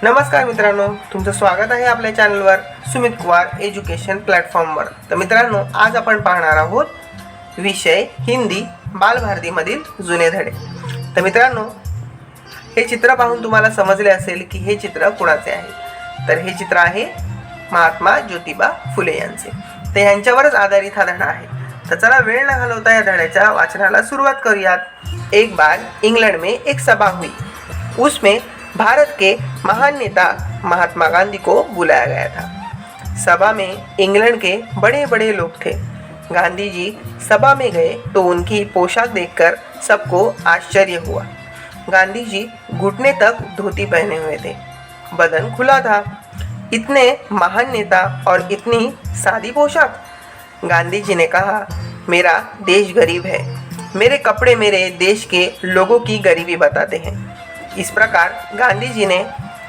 नमस्कार मित्रांनो, तुमचं स्वागत आहे आपल्या चॅनलवर सुमित कुमार एज्युकेशन प्लॅटफॉर्मवर. तर मित्रांनो, आज आपण पाहणार आहोत विषय हिंदी बालभारतीमधील जुने धडे. तर मित्रांनो, हे चित्र पाहून तुम्हाला समजले असेल की हे चित्र कुणाचे आहे. तर हे चित्र आहे महात्मा ज्योतिबा फुले यांचे. तर यांच्यावरच आधारित हा धडा आहे. तर चला वेळ न घालवता या धड्याच्या वाचनाला सुरुवात करूयात. एक बार इंग्लैंड में एक सभा हुई. उसमें भारत के महान नेता महात्मा गांधी को बुलाया गया था. सभा में इंग्लैंड के बड़े बड़े लोग थे. गांधी जी सभा में गए तो उनकी पोशाक देखकर सबको आश्चर्य हुआ. गांधी जी घुटने तक धोती पहने हुए थे. बदन खुला था. इतने महान नेता और इतनी सादी पोशाक. गांधी जी ने कहा, मेरा देश गरीब है. मेरे कपड़े मेरे देश के लोगों की गरीबी बताते हैं. इस प्रकार गांधी जी ने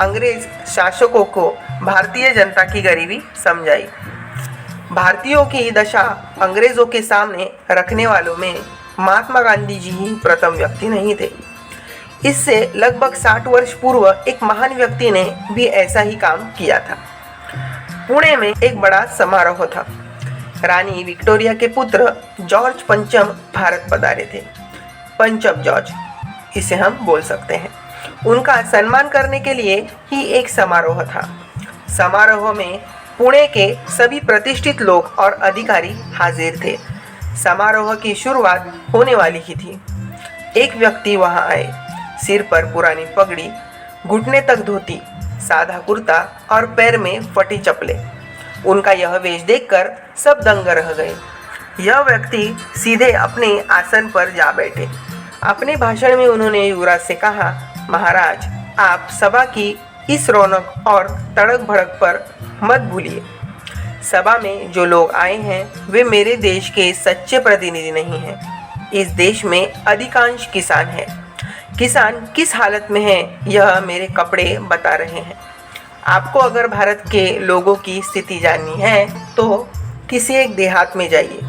अंग्रेज शासकों को भारतीय जनता की गरीबी समझाई. भारतीयों की दशा अंग्रेज़ों के सामने रखने वालों में महात्मा गांधी जी ही प्रथम व्यक्ति नहीं थे. इससे लगभग 60 वर्ष पूर्व एक महान व्यक्ति ने भी ऐसा ही काम किया था. पुणे में एक बड़ा समारोह था. रानी विक्टोरिया के पुत्र जॉर्ज पंचम भारत पधारे थे. पंचम जॉर्ज इसे हम बोल सकते हैं. उनका सम्मान करने के लिए ही एक समारोह था. समारोह में पुणे के सभी प्रतिष्ठित लोग और अधिकारी हाजिर थे. समारोह की शुरुआत होने वाली ही थी. एक व्यक्ति वहां आए. सिर पर पुरानी पगड़ी, घुटने तक धोती, सादा कुर्ता और पैर में फटी चप्पलें. उनका यह वेश देखकर सब दंग रह गए. यह व्यक्ति सीधे अपने आसन पर जा बैठे. अपने भाषण में उन्होंने युवराज से कहा, महाराज, आप सभा की इस रौनक और तड़क भड़क पर मत भूलिए. सभा में जो लोग आए हैं वे मेरे देश के सच्चे प्रतिनिधि नहीं हैं. इस देश में अधिकांश किसान हैं. किसान किस हालत में हैं यह मेरे कपड़े बता रहे हैं. आपको अगर भारत के लोगों की स्थिति जाननी है तो किसी एक देहात में जाइए.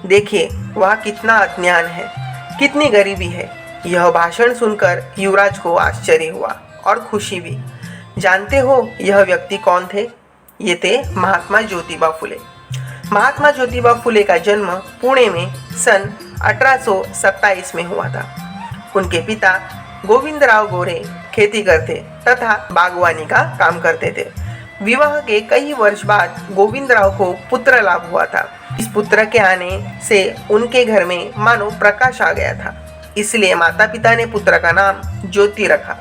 देखिए वहाँ कितना अज्ञान है, कितनी गरीबी है. यह भाषण सुनकर युवराज को आश्चर्य हुआ और खुशी भी. जानते हो यह व्यक्ति कौन थे? ये थे महात्मा ज्योतिबा फुले. महात्मा ज्योतिबा फुले का जन्म पुणे में सन 1827 में हुआ था. उनके पिता गोविंदराव गोरे खेती करते तथा बागवानी का काम करते थे. विवाह के कई वर्ष बाद गोविंदराव को पुत्र लाभ हुआ था. इस पुत्र के आने से उनके घर में मानो प्रकाश आ गया था. इसलिए माता पिता ने पुत्र का नाम ज्योति रखा.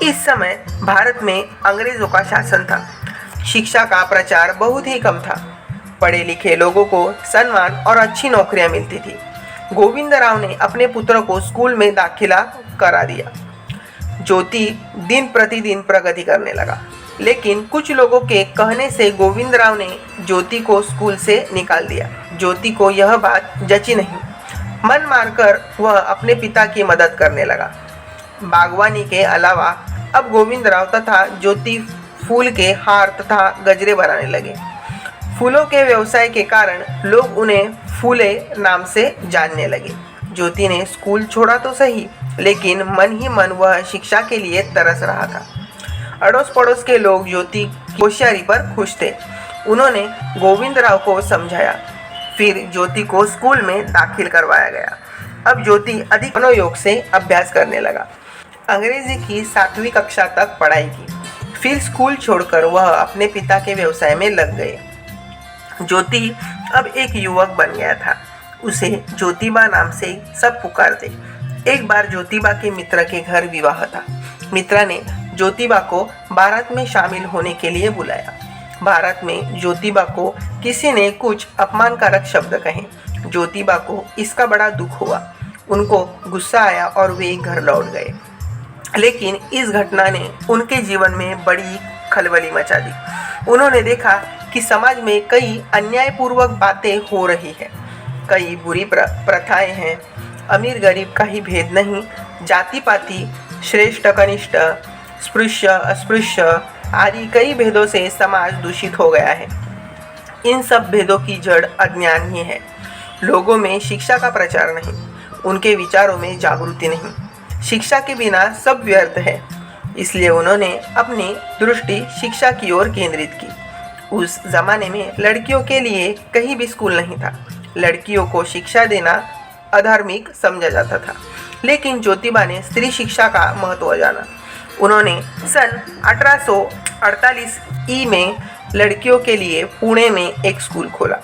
इस समय भारत में अंग्रेजों का शासन था. शिक्षा का प्रचार बहुत ही कम था. पढ़े लिखे लोगों को सम्मान और अच्छी नौकरियां मिलती थी. गोविंदराव ने अपने पुत्र को स्कूल में दाखिला करा दिया. ज्योति दिन प्रतिदिन प्रगति करने लगा. लेकिन कुछ लोगों के कहने से गोविंदराव ने ज्योति को स्कूल से निकाल दिया. ज्योति को यह बात जची नहीं. मन मारकर वह अपने पिता की मदद करने लगा. बागवानी के अलावा अब गोविंदराव तथा ज्योति फूल के हार तथा गजरे बनाने लगे. फूलों के व्यवसाय के कारण लोग उन्हें फूले नाम से जानने लगे. ज्योति ने स्कूल छोड़ा तो सही, लेकिन मन ही मन वह शिक्षा के लिए तरस रहा था. अड़ोस पड़ोस के लोग ज्योति की होशियारी पर खुश थे. उन्होंने गोविंदराव को समझाया. फिर ज्योति को स्कूल में दाखिल करवाया गया. अब ज्योति अधिक मनोयोग से अभ्यास करने लगा. अंग्रेजी की 7वीं कक्षा तक पढ़ाई की. फिर स्कूल छोड़कर वह अपने पिता के व्यवसाय में लग गए. ज्योति अब एक युवक बन गया था. उसे ज्योतिबा नाम से सब पुकारते. एक बार ज्योतिबा के मित्र के घर विवाह था. मित्र ने ज्योतिबा को बारात में शामिल होने के लिए बुलाया. भारत में ज्योतिबा को किसी ने कुछ अपमानकारक शब्द कहे. ज्योतिबा को इसका बड़ा दुख हुआ. उनको गुस्सा आया और वे घर लौट गए. लेकिन इस घटना ने उनके जीवन में बड़ी खलबली मचा दी. उन्होंने देखा कि समाज में कई अन्यायपूर्वक बातें हो रही है. कई बुरी प्रथाएं हैं. अमीर गरीब का ही भेद नहीं, जाति पाति, श्रेष्ठ कनिष्ठ, स्पृश्य अस्पृश्य आदि कई भेदों से समाज दूषित हो गया है. इन सब भेदों की जड़ अज्ञान ही है. लोगों में शिक्षा का प्रचार नहीं, उनके विचारों में जागृति नहीं. शिक्षा के बिना सब व्यर्थ है. इसलिए उन्होंने अपनी दृष्टि शिक्षा की ओर केंद्रित की। उस जमाने में लड़कियों के लिए कहीं भी स्कूल नहीं था। लड़कियों को शिक्षा देना अधार्मिक समझा जाता था, लेकिन ज्योतिबा ने स्त्री शिक्षा का महत्व जाना। उन्होंने सन 1848 में लड़कियों के लिए पुणे में एक स्कूल खोला।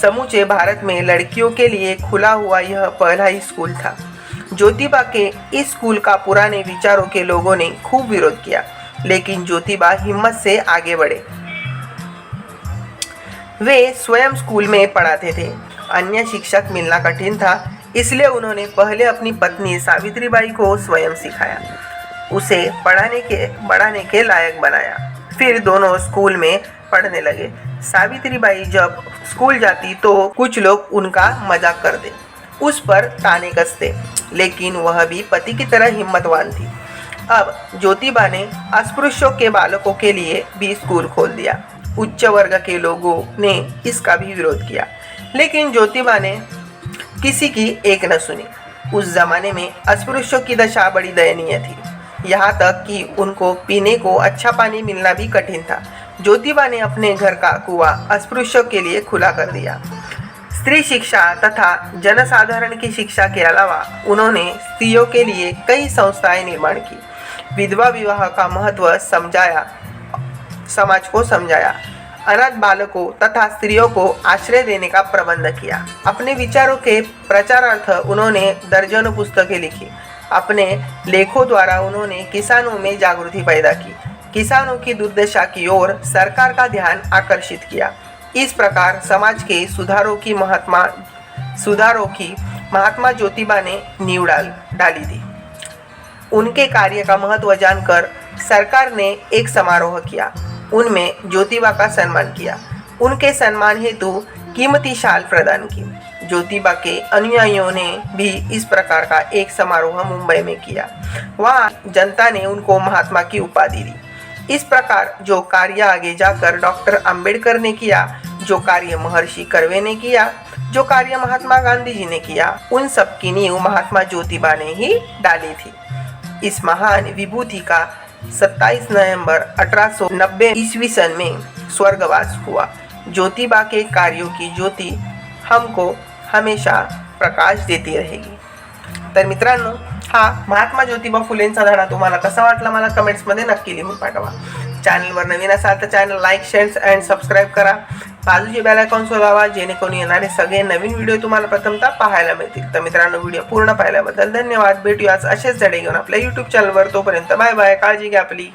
समूचे भारत में लड़कियों के लिए खुला हुआ यह पहला ही स्कूल था। ज्योतिबा के इस स्कूल का पुराने विचारों के लोगों ने खूब विरोध किया, लेकिन ज्योतिबा हिम्मत से आगे बढ़े। वे स्वयं स्कूल में पढ़ाते थे। अन्य शिक्षक मिलना कठिन था, इसलिए उन्होंने पहले अपनी पत्नी सावित्रीबाई को स्वयं सिखाया, उसे बढ़ाने के लायक बनाया। फिर दोनों स्कूल में पढ़ने लगे। सावित्रीबाई जब स्कूल जाती तो कुछ लोग उनका मजाक करते, उस पर ताने कसते, लेकिन वह भी पति की तरह हिम्मतवान थी। अब ज्योतिबा ने अस्पृश्यों के बालकों के लिए भी स्कूल खोल दिया। उच्च वर्ग के लोगों ने इसका भी विरोध किया, लेकिन ज्योतिबा ने किसी की एक न सुनी। उस जमाने में अस्पृश्यों की दशा बड़ी दयनीय थी, यहाँ तक कि उनको पीने को अच्छा पानी मिलना भी कठिन था। ज्योतिबा ने अपने घर का कुआं अस्पृश्यों के लिए खुला कर दिया। स्त्री शिक्षा तथा जनसाधारण की शिक्षा के अलावा उन्होंने स्त्रियों के लिए कई संस्थाएं निर्माण की। विधवा विवाह का महत्व समाज को समझाया। अनाथ बालकों तथा स्त्रियों को आश्रय देने का प्रबंध किया। अपने विचारों के प्रचारार्थ उन्होंने दर्जनों पुस्तकें लिखी। अपने लेखों द्वारा उन्होंने किसानों में जागृति पैदा की, किसानों की दुर्दशा की ओर सरकार का ध्यान आकर्षित किया। इस प्रकार समाज के सुधारों की महात्मा ज्योतिबा ने नींव डाली थी। उनके कार्य का महत्व जानकर सरकार ने एक समारोह किया, उनमें ज्योतिबा का सम्मान किया। उनके सम्मान हेतु कीमती शाल प्रदान की। ज्योतिबा के अनुयायियों ने भी इस प्रकार का एक समारोह मुंबई में किया। वहाँ जनता ने उनको महात्मा की उपाधि दी। इस प्रकार जो कार्य आगे जाकर डॉक्टर अंबेडकर ने किया, जो कार्य महर्षि कर्वे ने किया, जो कार्य महात्मा गांधी जी ने किया, उन सब की नींव महात्मा ज्योतिबा ने ही डाली थी। इस महान विभूति का 27 नवंबर 1890 ईस्वी सन में स्वर्गवास हुआ। ज्योतिबा के कार्यों की ज्योति हमको हमेशा प्रकाश देती रहेगी। तर मित्रांनो, हा महात्मा ज्योतिबा फुलेंचा धडा तुम्हाला कसा वाटला मला कमेंट्समध्ये नक्की लिहून पाठवा। चॅनलवर नवीन असाल तर channel like, share and subscribe करा। बाजूचे बेल आयकॉन दाबा, जेणेकरून येणारे सगळे नवीन व्हिडिओ तुम्हाला प्रथमतः पाहायला मिळतील। तर मित्रांनो, व्हिडिओ पूर्ण पाहिल्याबद्दल धन्यवाद। भेटूयाच असेच धडे घेऊन आपल्या YouTube चॅनलवर। तोपर्यंत बाय बाय, काळजी घ्या आपली।